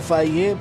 FIA,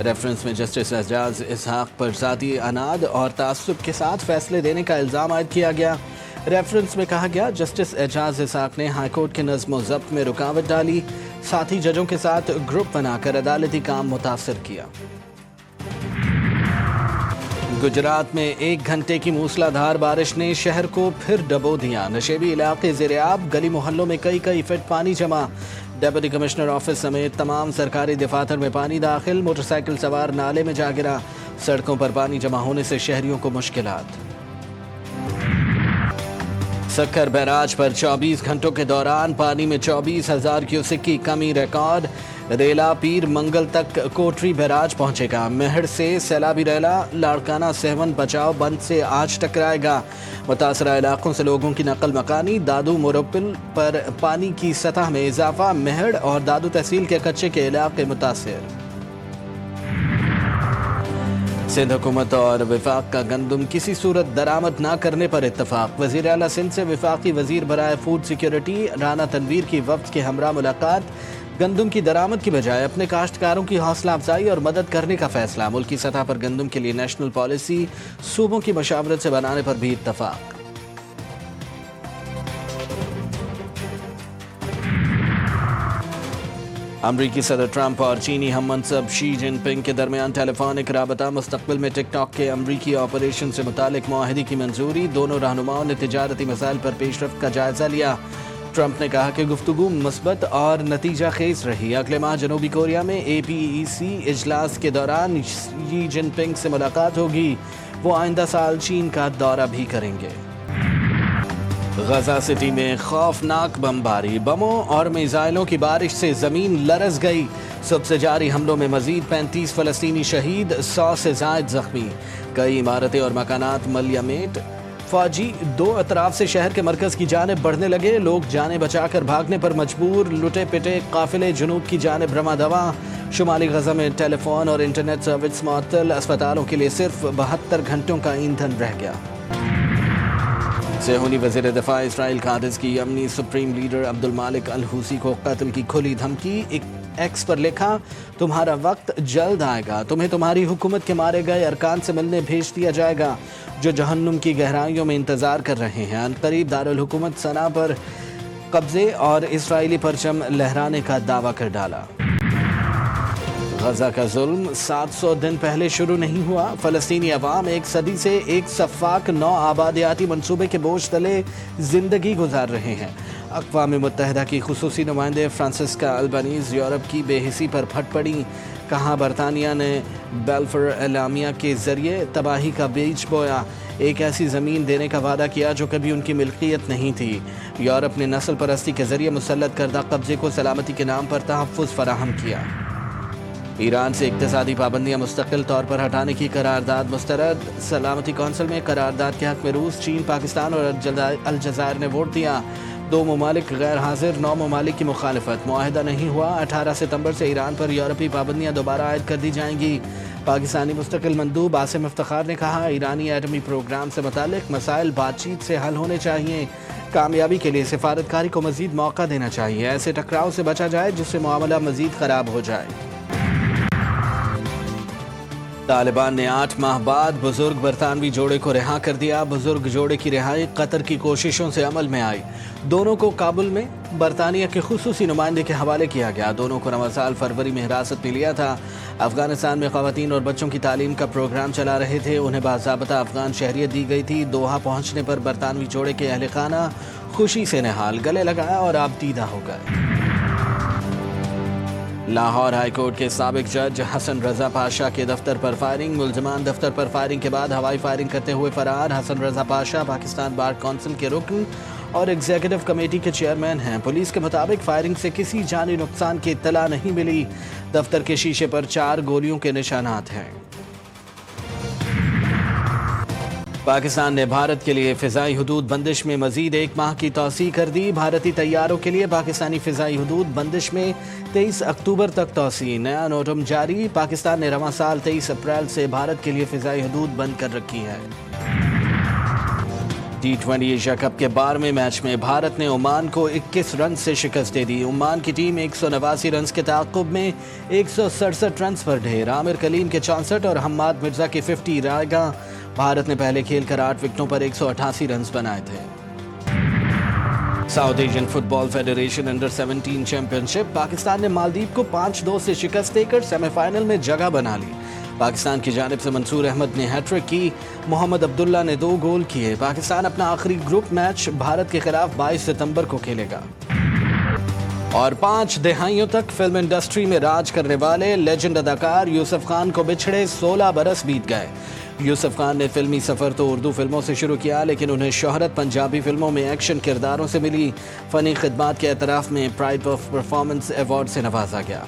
reference میں justice اعجاز اسحاق پر ذاتی اناد اور تعصب کے ساتھ فیصلے دینے کا الزام عائد کیا گیا۔ ریفرنس میں کہا گیا جسٹس اعجاز اسحاق نے ہائی کورٹ کے نظم و ضبط میں رکاوٹ ڈالی، ساتھی ججوں کے ساتھ گروپ بنا کر عدالتی کام متاثر کیا۔ گجرات میں 1 گھنٹے کی موسلا دھار بارش نے شہر کو پھر ڈبو دیا، نشیبی علاقے زیر آب، گلی محلوں میں کئی فٹ پانی جمع، ڈپٹی کمشنر آفس سمیت تمام سرکاری دفاتر میں پانی داخل، موٹر سائیکل سوار نالے میں جا گرا، سڑکوں پر پانی جمع ہونے سے شہریوں کو مشکلات۔ سکھر بیراج پر 24 گھنٹوں کے دوران پانی میں 24,000 کیوسک کی کمی ریکارڈ، ریلا پیر منگل تک کوٹری بیراج پہنچے گا، مہڑ سے سیلابی ریلا لاڑکانہ سیون بچاؤ بند سے آج ٹکرائے گا، متاثرہ علاقوں سے لوگوں کی نقل مکانی، دادو موروپل پر پانی کی سطح میں اضافہ، مہڑ اور دادو تحصیل کے کچے کے علاقے متاثر۔ سندھ حکومت اور وفاق کا گندم کسی صورت درآمد نہ کرنے پر اتفاق، وزیر اعلیٰ سندھ سے وفاقی وزیر برائے فوڈ سیکیورٹی رانا تنویر کی وفد کے ہمراہ ملاقات، گندم کی درآمد کی بجائے اپنے کاشتکاروں کی حوصلہ افزائی اور مدد کرنے کا فیصلہ، ملکی سطح پر گندم کے لیے نیشنل پالیسی صوبوں کی مشاورت سے بنانے پر بھی اتفاق۔ امریکی صدر ٹرمپ اور چینی ہم منصب شی جن پنگ کے درمیان ٹیلی فونک رابطہ، مستقبل میں ٹک ٹاک کے امریکی آپریشن سے متعلق معاہدے کی منظوری، دونوں رہنماؤں نے تجارتی مسائل پر پیش رفت کا جائزہ لیا۔ ٹرمپ نے کہا کہ گفتگو مثبت اور نتیجہ خیز رہی، اگلے ماہ جنوبی کوریا میں APEC اجلاس کے دوران شی جن پنگ سے ملاقات ہوگی، وہ آئندہ سال چین کا دورہ بھی کریں گے۔ غزہ سٹی میں خوفناک بمباری، بموں اور میزائلوں کی بارش سے زمین لرز گئی، صبح سے جاری حملوں میں مزید 35 فلسطینی شہید، 100 سے زائد زخمی، کئی عمارتیں اور مکانات ملیمیٹ، فوجی دو اطراف سے شہر کے مرکز کی جانب بڑھنے لگے، لوگ جانیں بچا کر بھاگنے پر مجبور، لٹے پٹے قافلے جنوب کی جانب رواں دواں، شمالی غزہ میں ٹیلی فون اور انٹرنیٹ سروس معطل، اسپتالوں کے لیے صرف 72 گھنٹوں کا ایندھن رہ گیا۔ صہیونی وزیر دفاع اسرائیل قادس کی یمنی سپریم لیڈر عبد المالک الحوثی کو قتل کی کھلی دھمکی، ایکس پر لکھا، تمہارا وقت جلد آئے گا، تمہیں تمہاری حکومت کے مارے گئے ارکان سے ملنے بھیج دیا جائے گا جو جہنم کی گہرائیوں میں انتظار کر رہے ہیں۔ عنقریب دارالحکومت صنعا پر قبضے اور اسرائیلی پرچم لہرانے کا دعویٰ کر ڈالا۔ غزہ کا ظلم 700 دن پہلے شروع نہیں ہوا، فلسطینی عوام 1 صدی سے ایک سفاک نو آبادیاتی منصوبے کے بوجھ تلے زندگی گزار رہے ہیں۔ اقوام متحدہ کی خصوصی نمائندے فرانسسکا البانیز یورپ کی بے حسی پر پھٹ پڑی، کہا برطانیہ نے بیلفور اعلامیہ کے ذریعے تباہی کا بیج بویا، ایک ایسی زمین دینے کا وعدہ کیا جو کبھی ان کی ملکیت نہیں تھی۔ یورپ نے نسل پرستی کے ذریعے مسلط کردہ قبضے کو سلامتی کے نام پر تحفظ فراہم کیا۔ ایران سے اقتصادی پابندیاں مستقل طور پر ہٹانے کی قرارداد مسترد، سلامتی کونسل میں قرارداد کے حق میں روس، چین، پاکستان اور الجزائر نے ووٹ دیا، 2 ممالک غیر حاضر، 9 ممالک کی مخالفت، معاہدہ نہیں ہوا، 18 ستمبر سے ایران پر یورپی پابندیاں دوبارہ عائد کر دی جائیں گی۔ پاکستانی مستقل مندوب عاصم افتخار نے کہا ایرانی ایٹمی پروگرام سے متعلق مسائل بات چیت سے حل ہونے چاہیے، کامیابی کے لیے سفارتکاری کو مزید موقع دینا چاہیے، ایسے ٹکراؤ سے بچا جائے جس سے معاملہ مزید خراب ہو جائے۔ طالبان نے 8 ماہ بعد بزرگ برطانوی جوڑے کو رہا کر دیا، بزرگ جوڑے کی رہائی قطر کی کوششوں سے عمل میں آئی، دونوں کو کابل میں برطانیہ کے خصوصی نمائندے کے حوالے کیا گیا، دونوں کو رواں سال فروری میں حراست میں لیا تھا، افغانستان میں خواتین اور بچوں کی تعلیم کا پروگرام چلا رہے تھے، انہیں باضابطہ افغان شہریت دی گئی تھی، دوحہ پہنچنے پر برطانوی جوڑے کے اہل خانہ خوشی سے نہال، گلے لگایا اور آبدیدہ ہو گئے۔ لاہور ہائی کورٹ کے سابق جج حسن رضا پاشا کے دفتر پر فائرنگ، ملزمان دفتر پر فائرنگ کے بعد ہوائی فائرنگ کرتے ہوئے فرار، حسن رضا پاشا پاکستان بار کونسل کے رکن اور ایگزیکٹو کمیٹی کے چیئرمین ہیں، پولیس کے مطابق فائرنگ سے کسی جانی نقصان کی اطلاع نہیں ملی، دفتر کے شیشے پر 4 گولیوں کے نشانات ہیں۔ پاکستان نے بھارت کے لیے فضائی حدود بندش میں مزید 1 ماہ کی توسیع کر دی، بھارتی طیاروں کے لیے پاکستانی فضائی حدود بندش میں 23 اکتوبر تک توسیع، نیا نوٹم جاری، پاکستان نے رواں سال 23 اپریل سے بھارت کے لیے فضائی حدود بند کر رکھی ہے۔ T20 ایشیا کپ کے 12ویں میچ میں بھارت نے عمان کو 21 رن سے شکست دے دی۔ عمان کی ٹیم 189 رنز کے تعاقب میں 167 رنز پر ڈھیر، عامر کلیم کے 64 اور حماد مرزا کے 50 رائے گاں۔ بھارت نے پہلے کھیل کر 8 وکٹوں پر 188 رنز بنائے تھے۔ ساؤتھ ایشین فٹ بال فیڈریشن انڈر 17 چیمپئن شپ، پاکستان نے مالدیپ کو 5-2 سے شکست دے کر سیمی فائنل میں جگہ بنا لی۔ پاکستان کی جانب سے منصور احمد نے ہیٹ ٹرک کی، محمد عبداللہ نے 2 گول کیے۔ پاکستان اپنا آخری گروپ میچ بھارت کے خلاف 22 ستمبر کو کھیلے گا۔ اور 5 دہائیوں تک فلم انڈسٹری میں راج کرنے والے لیجنڈ اداکار یوسف خان کو بچھڑے 16 برس بیت گئے۔ یوسف خان نے فلمی سفر تو اردو فلموں سے شروع کیا، لیکن انہیں شہرت پنجابی فلموں میں ایکشن کرداروں سے ملی۔ فنی خدمات کے اعتراف میں پرائڈ آف پرفارمنس ایوارڈ سے نوازا گیا۔